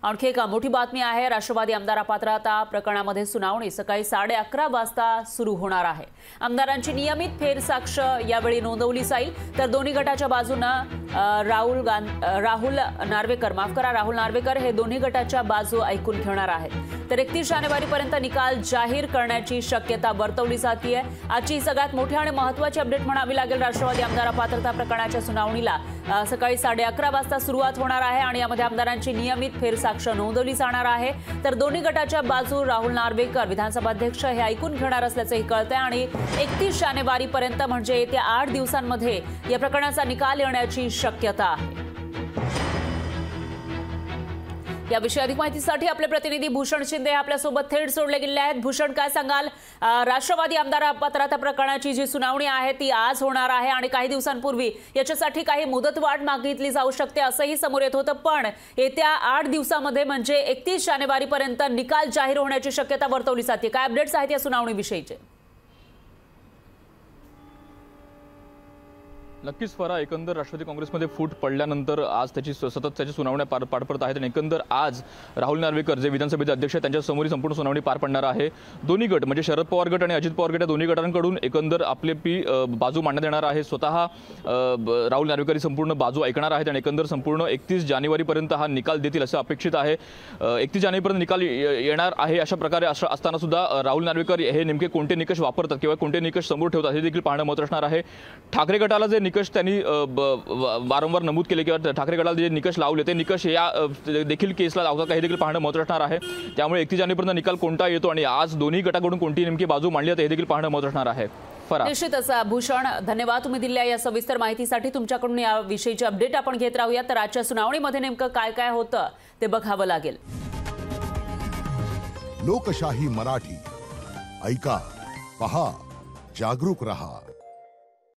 आणखी एक मोठी बातमी आहे। राष्ट्रवादी आमदार अपात्रता प्रकरणामध्ये सुनावणी सकाळी 11:30 वाजता सुरू होणार आहे। आमदारांची नियमित फेरसाक्ष यावेळी नोंदवली जाईल। तर दोन्ही गटाच्या बाजूने राहुल नार्वेकर हे दोन्ही गटाच्या बाजू ऐकून घेणार आहेत। तर 31 जानेवारीपर्यंत निकाल जाहीर करण्याची शक्यता वर्तवली जाते आहे। आजची सगळ्यात मोठी आणि महत्त्वाची अपडेट म्हणावी लागेल। राष्ट्रवादी आमदार अपात्रता प्रकरणाच्या सुनावणीला सकाळी 11:30 वाजता सुरुवात होणार आहे आणि यामध्ये आमदारांची नियमित फेरसाक्ष नोंदवली जाणार आहे। तर दोन्ही गटाच्या बाजू राहुल नार्वेकर विधानसभा अध्यक्ष हे ऐकून घेणार असल्याचंही कळतंय आणि 31 जानेवारीपर्यंत म्हणजे येत्या 8 दिवसांमध्ये या प्रकरणाचा निकाल येण्याची शक्यता आहे। याविषयी अधिक माहितीसाठी आपले प्रतिनिधी भूषण शिंदे आपल्यासोबत थेट जोडले गेले आहेत। भूषण, काय सांगाल? राष्ट्रवादी आमदार अपात्रता प्रकरणाची जी सुनावणी आहे ती आज होणार आहे आणि काही दिवसांपूर्वी याच्यासाठी काही मुदतवाढ मागितली जाऊ शकते असंही समोर येत होतं, पण येत्या 8 दिवसांमध्ये म्हणजे 31 जानेवारीपर्यंत निकाल जाहीर होण्याची शक्यता वर्तवली जाते। काय अपडेट्स आहेत या सुनावणीविषयीचे? नक्कीच फरा, एकंदर राष्ट्रवादी काँग्रेसमध्ये फूट पडल्यानंतर आज सतत त्याची सुनावण्या पार पडत आहेत आणि एकंदर आज राहुल नार्वेकर जे विधानसभेचे अध्यक्ष आहेत त्यांच्या समोर संपूर्ण सुनावणी पार पडणार आहे। दोन्ही गट म्हणजे शरद पवार गट आणि अजित पवार गट या दोन्ही गटांकडून एकंदर आपली बाजू मांडण्यात येणार आहे। स्वतः राहुल नार्वेकर ही संपूर्ण बाजू ऐकणार आहेत आणि एकंदर संपूर्ण 31 जानेवारीपर्यंत हा निकाल देतील असं अपेक्षित आहे। 31 जानेवारीपर्यंत निकाल येणार आहे अशा प्रकारे असताना सुद्धा राहुल नार्वेकर हे नेमके कोणते निकष वापरतात किंवा कोणते निकष समोर ठेवतात हे देखील पाहणं महत्त्वाचं असणार आहे। ठाकरे गटाला जे निकष त्यांनी वारंवार नमूद केले किंवा ठाकरे गटाला जे निकष लावले ते निकष या देखील केसला लावतात हे देखील पाहणं महत्त्वाचं असणार आहे। त्यामुळे 31 जानेवारीपर्यंत निकाल कोणता येतो आणि आज दोन्ही गटाकडून कोणती नेमकी बाजू मांडली जाते हे देखील पाहणं महत्त्वाचं असणार आहे। निश्चितच भूषण, धन्यवाद तुम्ही दिलेल्या या सविस्तर माहितीसाठी। तुमच्याकडून या विषयीची अपडेट आपण घेत राहूया। तर आजच्या सुनावणीमध्ये नेमकं काय काय होतं ते बघावं लागेल। लोकशाही मराठी ऐका, पहा, जागरूक रहा।